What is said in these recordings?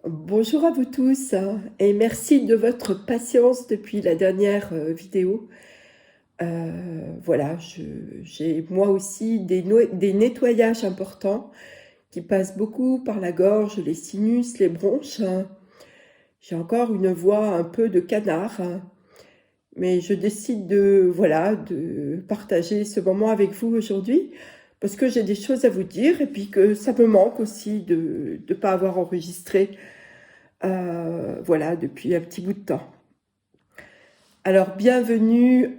Bonjour à vous tous et merci de votre patience depuis la dernière vidéo. Voilà, j'ai moi aussi des nettoyages importants qui passent beaucoup par la gorge, les sinus, les bronches. J'ai encore une voix un peu de canard, mais je décide voilà, de partager ce moment avec vous aujourd'hui parce que j'ai des choses à vous dire et puis que ça me manque aussi de ne pas avoir enregistré voilà, depuis un petit bout de temps. Alors, bienvenue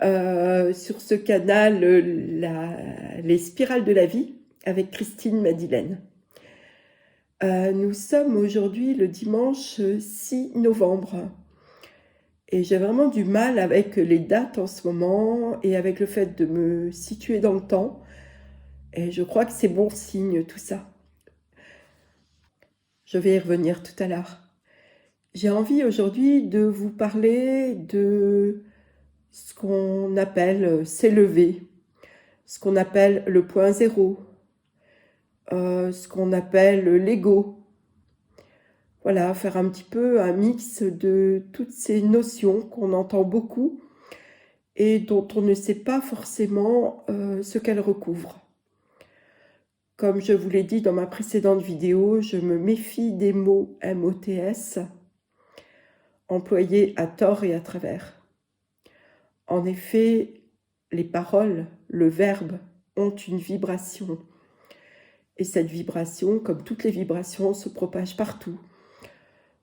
sur ce canal Les Spirales de la Vie avec Christine Madeleine. Nous sommes aujourd'hui le dimanche 6 novembre et j'ai vraiment du mal avec les dates en ce moment et avec le fait de me situer dans le temps, et je crois que c'est bon signe tout ça. Je vais y revenir tout à l'heure. J'ai envie aujourd'hui de vous parler de ce qu'on appelle s'élever, ce qu'on appelle le point zéro, ce qu'on appelle l'ego. Voilà, faire un petit peu un mix de toutes ces notions qu'on entend beaucoup et dont on ne sait pas forcément ce qu'elles recouvrent. Comme je vous l'ai dit dans ma précédente vidéo, je me méfie des mots MOTS employés à tort et à travers. En effet, les paroles, le verbe, ont une vibration. Et cette vibration, comme toutes les vibrations, se propage partout,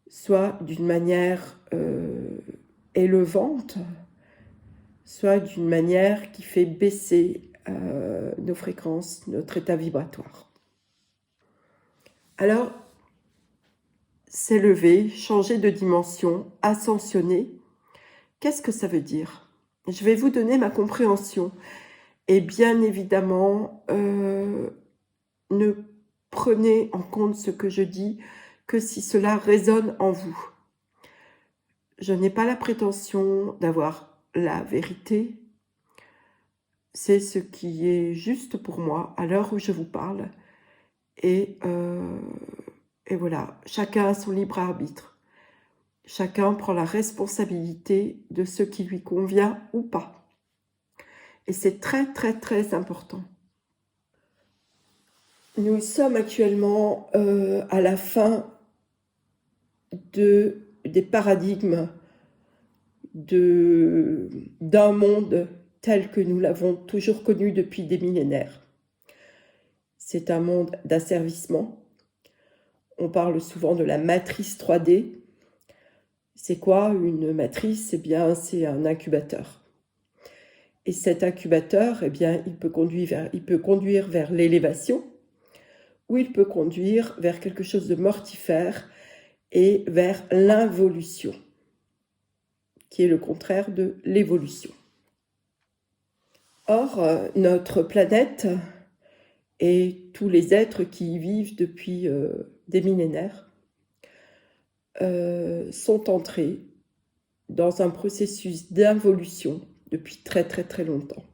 soit d'une manière élevante, soit d'une manière qui fait baisser nos fréquences, notre état vibratoire. Alors, s'élever, changer de dimension, ascensionner, qu'est-ce que ça veut dire? Je vais vous donner ma compréhension. Et bien évidemment, ne prenez en compte ce que je dis que si cela résonne en vous. Je n'ai pas la prétention d'avoir la vérité. C'est ce qui est juste pour moi à l'heure où je vous parle. Et voilà, chacun a son libre arbitre. Chacun prend la responsabilité de ce qui lui convient ou pas. Et c'est très, très, très important. Nous sommes actuellement à la fin des paradigmes d'un monde tel que nous l'avons toujours connu depuis des millénaires. C'est un monde d'asservissement. On parle souvent de la matrice 3D. C'est quoi une matrice? Eh bien, c'est un incubateur. Et cet incubateur, eh bien, il peut conduire vers l'élévation, ou il peut conduire vers quelque chose de mortifère et vers l'involution, qui est le contraire de l'évolution. Or, notre planète et tous les êtres qui y vivent depuis des millénaires sont entrés dans un processus d'involution depuis très très très longtemps.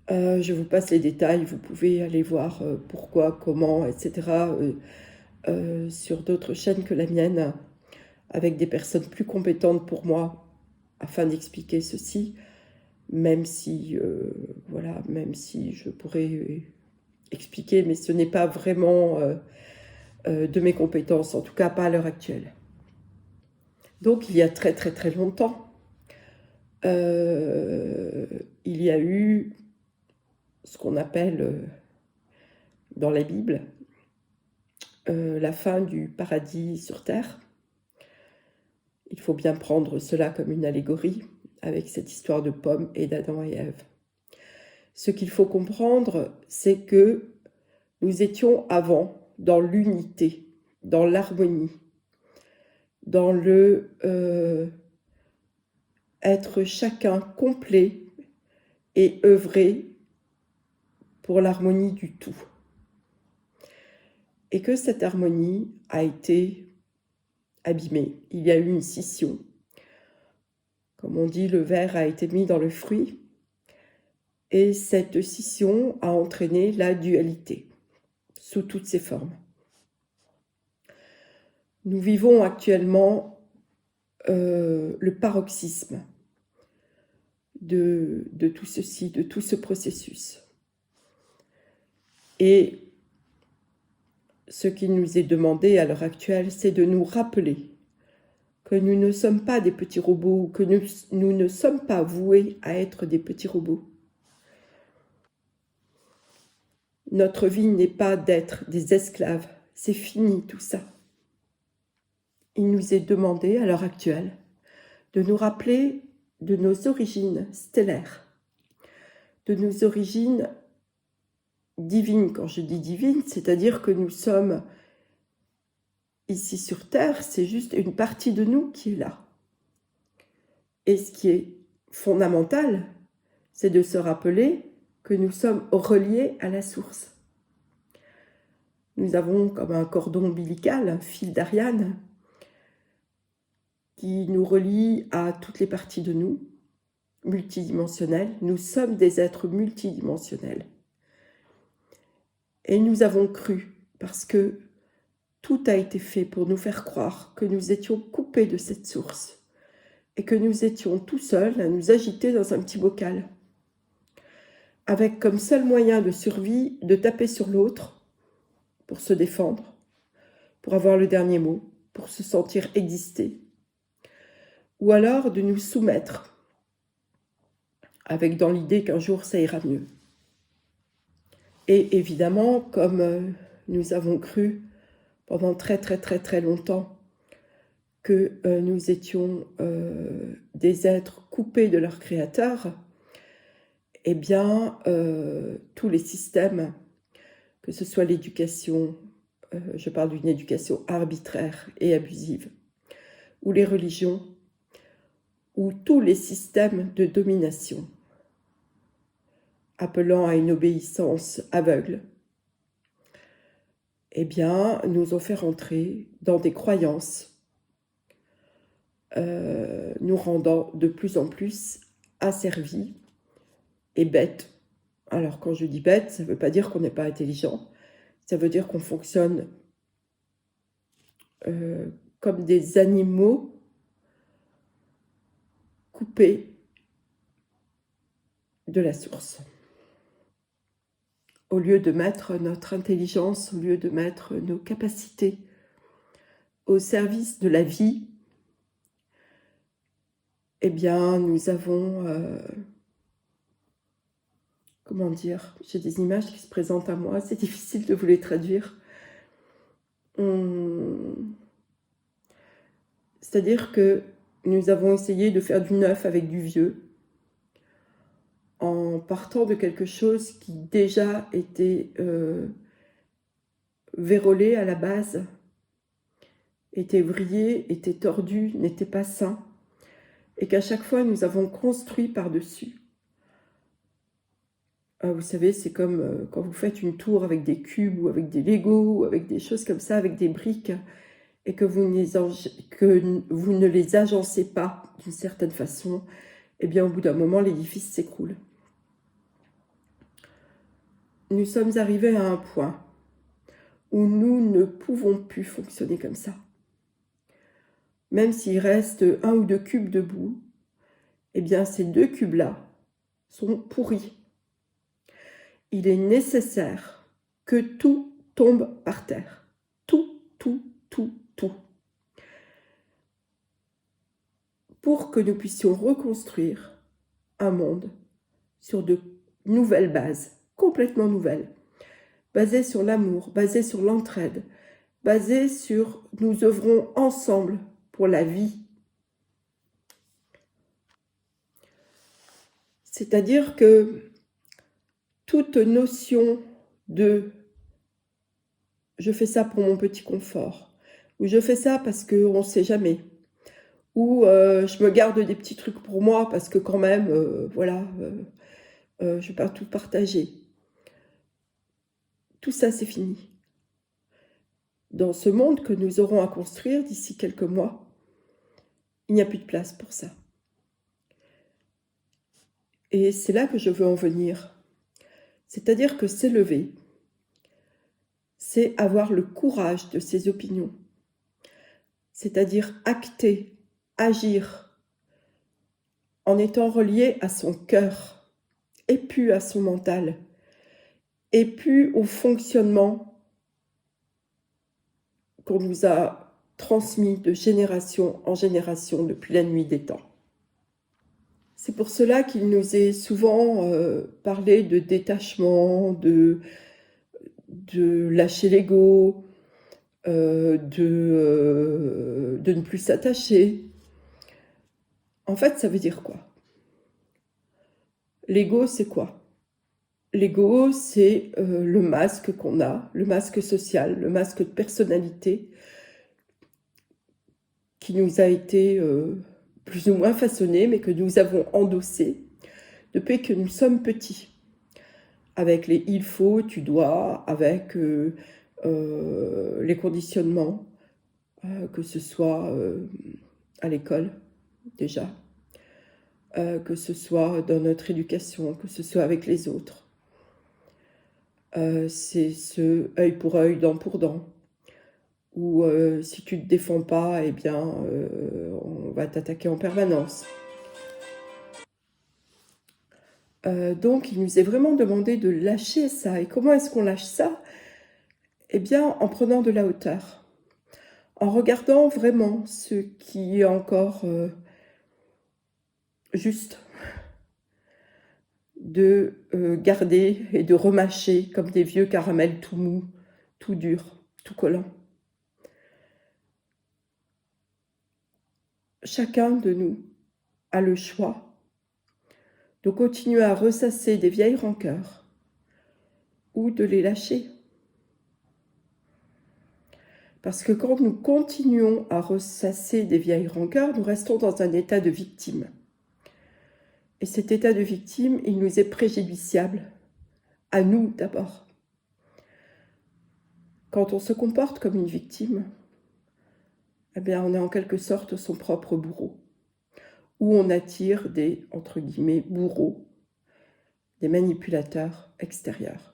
Je vous passe les détails, vous pouvez aller voir pourquoi, comment, etc. Sur d'autres chaînes que la mienne, avec des personnes plus compétentes pour moi, afin d'expliquer ceci, même si, voilà, même si je pourrais expliquer, mais ce n'est pas vraiment de mes compétences, en tout cas pas à l'heure actuelle. Donc il y a très très très longtemps, il y a eu ce qu'on appelle dans la Bible la fin du paradis sur terre. Il faut bien prendre cela comme une allégorie avec cette histoire de pommes et d'Adam et Ève. Ce qu'il faut comprendre, c'est que nous étions avant dans l'unité, dans l'harmonie, dans le être chacun complet et œuvrer pour l'harmonie du tout. Et que cette harmonie a été abîmée. Il y a eu une scission. Comme on dit, le ver a été mis dans le fruit. Et cette scission a entraîné la dualité, sous toutes ses formes. Nous vivons actuellement le paroxysme de tout ceci, de tout ce processus. Et ce qui nous est demandé à l'heure actuelle, c'est de nous rappeler que nous ne sommes pas des petits robots, que nous ne sommes pas voués à être des petits robots. Notre vie n'est pas d'être des esclaves, c'est fini tout ça. Il nous est demandé à l'heure actuelle de nous rappeler de nos origines stellaires, de nos origines divines. Quand je dis divines, c'est-à-dire que nous sommes ici sur Terre, c'est juste une partie de nous qui est là. Et ce qui est fondamental, c'est de se rappeler que nous sommes reliés à la source. Nous avons comme un cordon ombilical, un fil d'Ariane, qui nous relie à toutes les parties de nous, multidimensionnelles. Nous sommes des êtres multidimensionnels. Et nous avons cru, parce que tout a été fait pour nous faire croire que nous étions coupés de cette source et que nous étions tout seuls à nous agiter dans un petit bocal, avec comme seul moyen de survie de taper sur l'autre pour se défendre, pour avoir le dernier mot, pour se sentir exister, ou alors de nous soumettre, avec dans l'idée qu'un jour ça ira mieux. Et évidemment, comme nous avons cru pendant très longtemps que nous étions des êtres coupés de leur créateur, eh bien, tous les systèmes, que ce soit l'éducation, je parle d'une éducation arbitraire et abusive, ou les religions, ou tous les systèmes de domination, appelant à une obéissance aveugle, eh bien, nous ont fait rentrer dans des croyances, nous rendant de plus en plus asservis et bêtes. Alors, quand je dis bête, ça ne veut pas dire qu'on n'est pas intelligent, ça veut dire qu'on fonctionne comme des animaux coupés de la source. Au lieu de mettre notre intelligence, au lieu de mettre nos capacités au service de la vie, eh bien, nous avons, comment dire, j'ai des images qui se présentent à moi, c'est difficile de vous les traduire. C'est-à-dire que nous avons essayé de faire du neuf avec du vieux, en partant de quelque chose qui déjà était vérolé à la base, était vrillé, était tordu, n'était pas sain, et qu'à chaque fois nous avons construit par-dessus. Vous savez, c'est comme quand vous faites une tour avec des cubes ou avec des Legos ou avec des choses comme ça, avec des briques, et que vous ne les agencez pas d'une certaine façon, eh bien au bout d'un moment l'édifice s'écroule. Nous sommes arrivés à un point où nous ne pouvons plus fonctionner comme ça. Même s'il reste 1 ou 2 cubes debout, eh bien ces 2 cubes-là sont pourris. Il est nécessaire que tout tombe par terre. Tout. Pour que nous puissions reconstruire un monde sur de nouvelles bases, complètement nouvelles, basées sur l'amour, basées sur l'entraide, basées sur nous œuvrons ensemble pour la vie. C'est-à-dire que toute notion de « je fais ça pour mon petit confort » ou « je fais ça parce qu'on ne sait jamais » ou « je me garde des petits trucs pour moi parce que quand même, voilà, je ne vais pas tout partager ». Tout ça, c'est fini. Dans ce monde que nous aurons à construire d'ici quelques mois, il n'y a plus de place pour ça. Et c'est là que je veux en venir. C'est-à-dire que s'élever, c'est avoir le courage de ses opinions, c'est-à-dire acter, agir, en étant relié à son cœur, et plus à son mental, et plus au fonctionnement qu'on nous a transmis de génération en génération depuis la nuit des temps. C'est pour cela qu'il nous est souvent parlé de détachement, de lâcher l'ego, de ne plus s'attacher. En fait, ça veut dire quoi? L'ego, c'est quoi? L'ego, c'est le masque qu'on a, le masque social, le masque de personnalité qui nous a été plus ou moins façonné, mais que nous avons endossé depuis que nous sommes petits. Avec les il faut, tu dois, avec les conditionnements, que ce soit à l'école déjà, que ce soit dans notre éducation, que ce soit avec les autres. C'est ce œil pour œil, dent pour dent, où si tu ne te défends pas, eh bien, on va t'attaquer en permanence. Donc, il nous est vraiment demandé de lâcher ça. Et comment est-ce qu'on lâche ça? Eh bien, en prenant de la hauteur, en regardant vraiment ce qui est encore juste, de garder et de remâcher comme des vieux caramels tout mous, tout durs, tout collants. Chacun de nous a le choix de continuer à ressasser des vieilles rancœurs ou de les lâcher. Parce que quand nous continuons à ressasser des vieilles rancœurs, nous restons dans un état de victime. Et cet état de victime, il nous est préjudiciable, à nous d'abord. Quand on se comporte comme une victime, eh bien, on est en quelque sorte son propre bourreau, ou on attire des, entre guillemets, bourreaux, des manipulateurs extérieurs.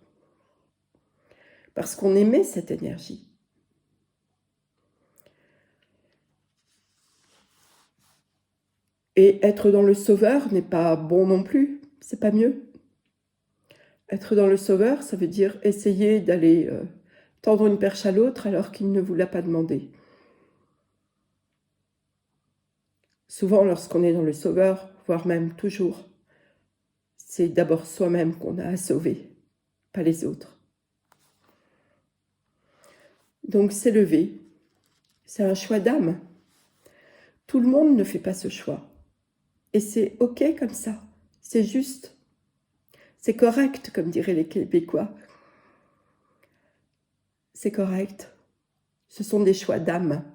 Parce qu'on émet cette énergie. Et être dans le sauveur n'est pas bon non plus, c'est pas mieux. Être dans le sauveur, ça veut dire essayer d'aller tendre une perche à l'autre alors qu'il ne vous l'a pas demandé. Souvent, lorsqu'on est dans le sauveur, voire même toujours, c'est d'abord soi-même qu'on a à sauver, pas les autres. Donc s'élever, c'est un choix d'âme. Tout le monde ne fait pas ce choix. Et c'est ok comme ça, c'est juste. C'est correct, comme diraient les Québécois. C'est correct. Ce sont des choix d'âme.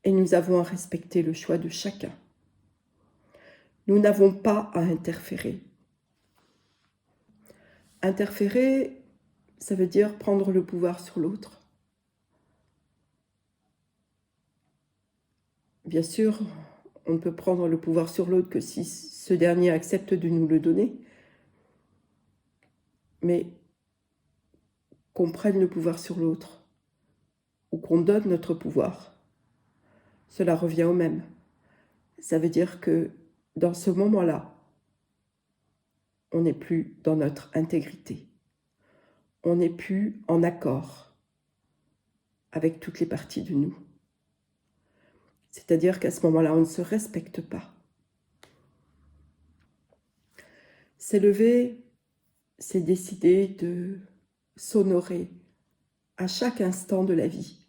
Et nous avons à respecter le choix de chacun. Nous n'avons pas à interférer. Interférer, ça veut dire prendre le pouvoir sur l'autre. Bien sûr, on ne peut prendre le pouvoir sur l'autre que si ce dernier accepte de nous le donner. Mais qu'on prenne le pouvoir sur l'autre ou qu'on donne notre pouvoir, cela revient au même. Ça veut dire que dans ce moment-là, on n'est plus dans notre intégrité. On n'est plus en accord avec toutes les parties de nous. C'est-à-dire qu'à ce moment-là, on ne se respecte pas. S'élever, c'est décider de s'honorer à chaque instant de la vie.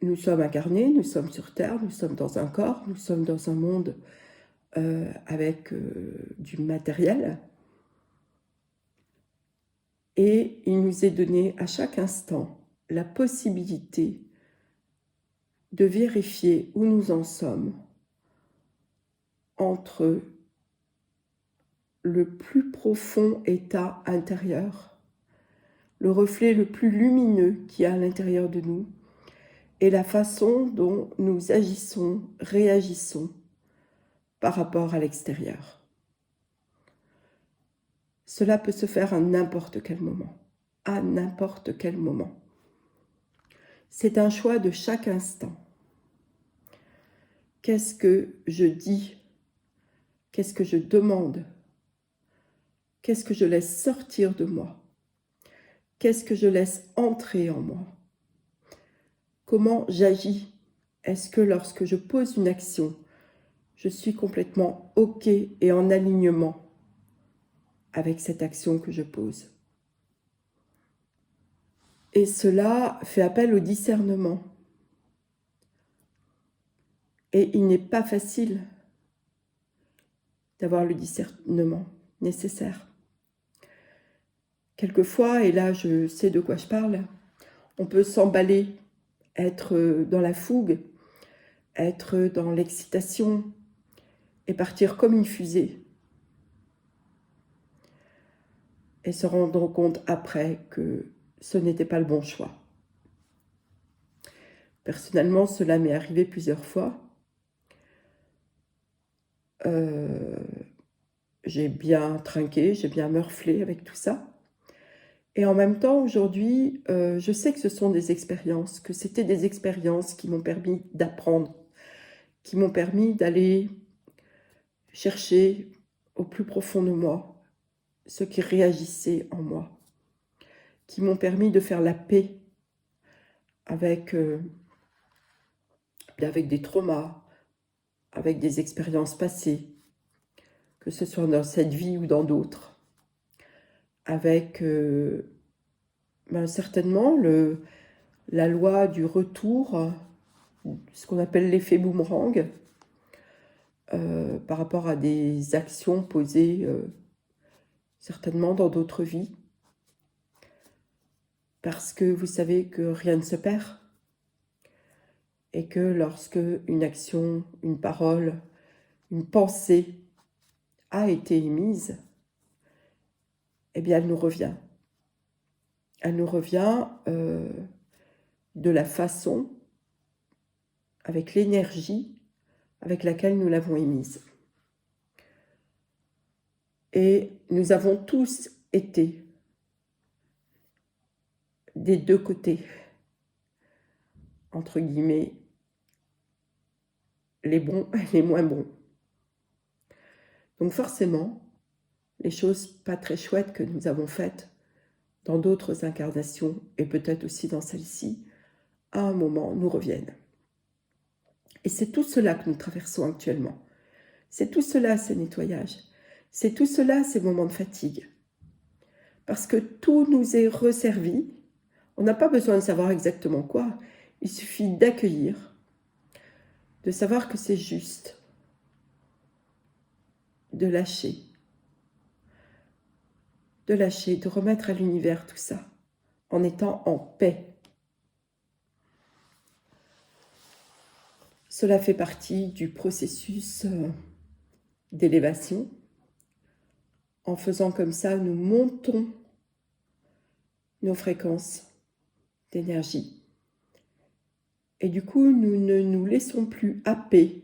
Nous sommes incarnés, nous sommes sur Terre, nous sommes dans un corps, nous sommes dans un monde avec du matériel. Et il nous est donné à chaque instant la possibilité de vérifier où nous en sommes entre le plus profond état intérieur, le reflet le plus lumineux qu'il y a à l'intérieur de nous, et la façon dont nous agissons, réagissons par rapport à l'extérieur. Cela peut se faire à n'importe quel moment, à n'importe quel moment. C'est un choix de chaque instant. Qu'est-ce que je dis? Qu'est-ce que je demande? Qu'est-ce que je laisse sortir de moi? Qu'est-ce que je laisse entrer en moi? Comment j'agis? Est-ce que lorsque je pose une action, je suis complètement OK et en alignement avec cette action que je pose? Et cela fait appel au discernement. Et il n'est pas facile d'avoir le discernement nécessaire. Quelquefois, et là je sais de quoi je parle, on peut s'emballer, être dans la fougue, être dans l'excitation et partir comme une fusée. Et se rendre compte après que ce n'était pas le bon choix. Personnellement, cela m'est arrivé plusieurs fois. J'ai bien trinqué, j'ai bien meurflé avec tout ça. Et en même temps, aujourd'hui, je sais que ce sont des expériences, que c'était des expériences qui m'ont permis d'apprendre, qui m'ont permis d'aller chercher au plus profond de moi ce qui réagissait en moi, qui m'ont permis de faire la paix avec des traumas, avec des expériences passées, que ce soit dans cette vie ou dans d'autres, avec certainement la loi du retour, ce qu'on appelle l'effet boomerang, par rapport à des actions posées certainement dans d'autres vies. Parce que vous savez que rien ne se perd et que lorsque une action, une parole, une pensée a été émise, eh bien elle nous revient. Elle nous revient de la façon, avec l'énergie avec laquelle nous l'avons émise. Et nous avons tous été des deux côtés, entre guillemets, les bons et les moins bons. Donc forcément, les choses pas très chouettes que nous avons faites dans d'autres incarnations, et peut-être aussi dans celle-ci, à un moment nous reviennent. Et c'est tout cela que nous traversons actuellement. C'est tout cela, ces nettoyages. C'est tout cela, ces moments de fatigue. Parce que tout nous est resservi. On n'a pas besoin de savoir exactement quoi. Il suffit d'accueillir, de savoir que c'est juste, de lâcher, de remettre à l'univers tout ça, en étant en paix. Cela fait partie du processus d'élévation. En faisant comme ça, nous montons nos fréquences d'énergie. Et du coup, nous ne nous laissons plus happer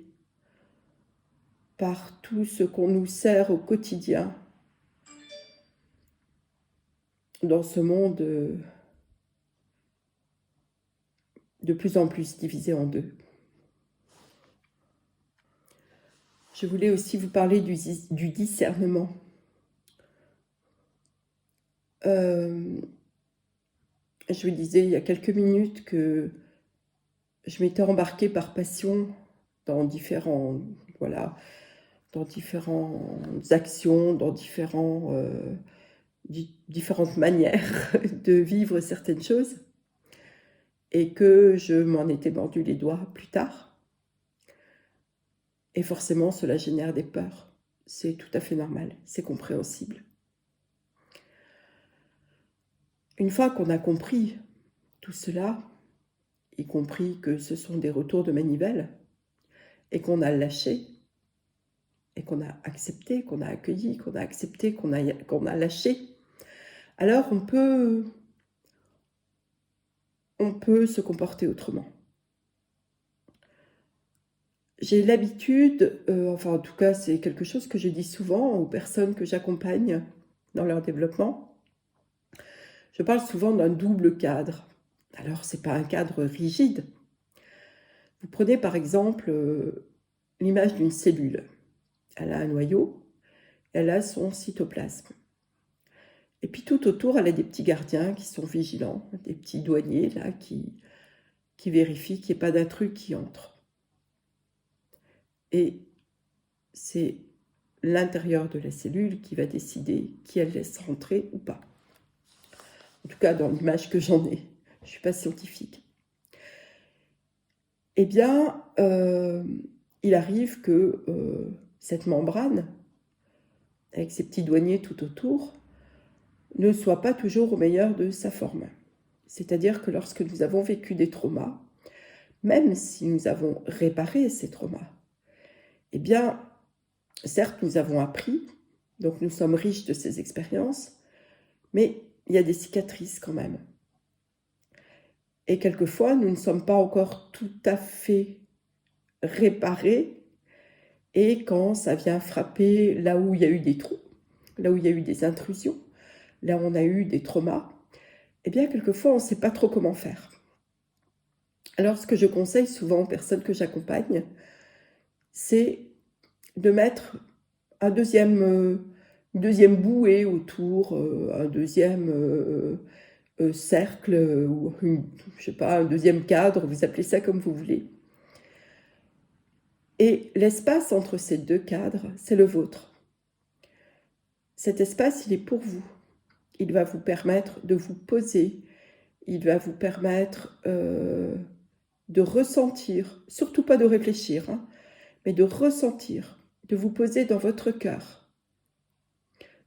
par tout ce qu'on nous sert au quotidien dans ce monde de plus en plus divisé en deux. Je voulais aussi vous parler du discernement. Je vous disais il y a quelques minutes que je m'étais embarquée par passion dans différentes actions, dans différentes manières de vivre certaines choses, et que je m'en étais mordu les doigts plus tard. Et forcément, cela génère des peurs. C'est tout à fait normal, c'est compréhensible. Une fois qu'on a compris tout cela, y compris que ce sont des retours de manivelle, et qu'on a lâché, et qu'on a accepté, qu'on a accueilli, qu'on a accepté, qu'on a lâché, alors on peut se comporter autrement. J'ai l'habitude, en tout cas c'est quelque chose que je dis souvent aux personnes que j'accompagne dans leur développement, Je parle souvent d'un double cadre. Alors, ce n'est pas un cadre rigide. Vous prenez par exemple l'image d'une cellule. Elle a un noyau, elle a son cytoplasme. Et puis tout autour, elle a des petits gardiens qui sont vigilants, des petits douaniers là qui vérifient qu'il n'y ait pas d'intrus qui entre. Et c'est l'intérieur de la cellule qui va décider qui elle laisse rentrer ou pas. En tout cas, dans l'image que j'en ai. Je ne suis pas scientifique. Eh bien, il arrive que cette membrane, avec ses petits douaniers tout autour, ne soit pas toujours au meilleur de sa forme. C'est-à-dire que lorsque nous avons vécu des traumas, même si nous avons réparé ces traumas, eh bien, certes, nous avons appris, donc nous sommes riches de ces expériences, mais il y a des cicatrices quand même. Et quelquefois, nous ne sommes pas encore tout à fait réparés, et quand ça vient frapper là où il y a eu des trous, là où il y a eu des intrusions, là où on a eu des traumas, eh bien, quelquefois, on ne sait pas trop comment faire. Alors, ce que je conseille souvent aux personnes que j'accompagne, c'est de mettre une deuxième bouée autour, un deuxième cercle, ou je sais pas, un deuxième cadre, vous appelez ça comme vous voulez. Et l'espace entre ces deux cadres, c'est le vôtre. Cet espace, il est pour vous. Il va vous permettre de vous poser, il va vous permettre de ressentir, surtout pas de réfléchir, hein, mais de ressentir, de vous poser dans votre cœur,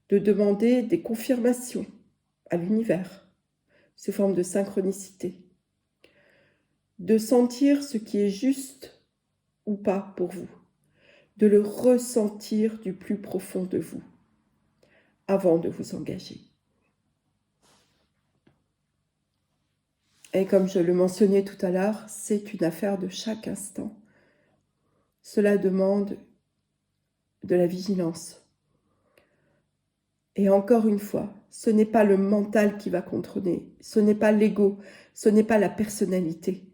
de demander des confirmations à l'univers, sous forme de synchronicité, de sentir ce qui est juste ou pas pour vous, de le ressentir du plus profond de vous, avant de vous engager. Et comme je le mentionnais tout à l'heure, c'est une affaire de chaque instant. Cela demande de la vigilance. Et encore une fois, ce n'est pas le mental qui va contrôler, ce n'est pas l'ego, ce n'est pas la personnalité.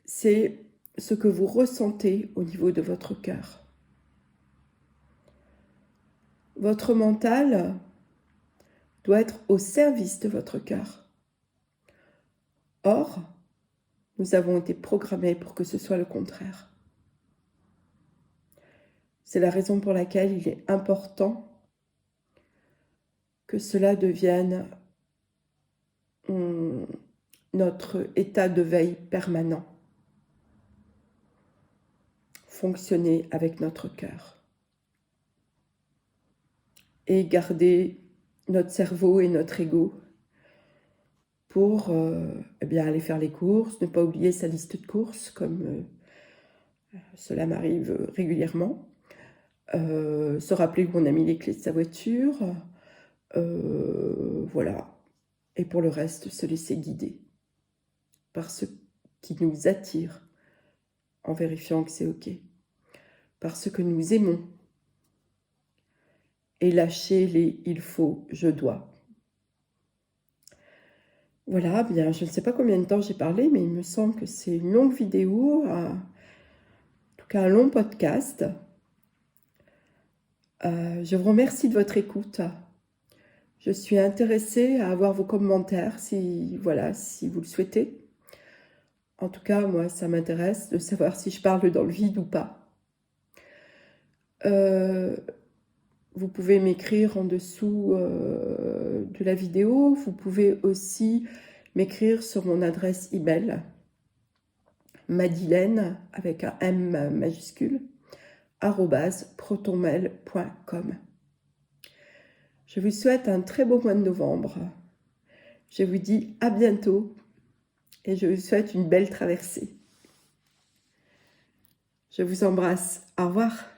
C'est ce que vous ressentez au niveau de votre cœur. Votre mental doit être au service de votre cœur. Or, nous avons été programmés pour que ce soit le contraire. C'est la raison pour laquelle il est important que cela devienne notre état de veille permanent. Fonctionner avec notre cœur. Et garder notre cerveau et notre ego pour aller faire les courses, ne pas oublier sa liste de courses, comme cela m'arrive régulièrement. Se rappeler où on a mis les clés de sa voiture. Voilà. Et pour le reste, se laisser guider par ce qui nous attire, en vérifiant que c'est OK. Par ce que nous aimons. Et lâcher les « il faut »,« je dois ». Voilà, bien, je ne sais pas combien de temps j'ai parlé, mais il me semble que c'est une longue vidéo, en tout cas un long podcast. Je vous remercie de votre écoute. Je suis intéressée à avoir vos commentaires, si vous le souhaitez. En tout cas, moi, ça m'intéresse de savoir si je parle dans le vide ou pas. Vous pouvez m'écrire en dessous de la vidéo. Vous pouvez aussi m'écrire sur mon adresse email, Madilène, avec un M majuscule, @protonmail.com. Je vous souhaite un très beau mois de novembre. Je vous dis à bientôt et je vous souhaite une belle traversée. Je vous embrasse. Au revoir.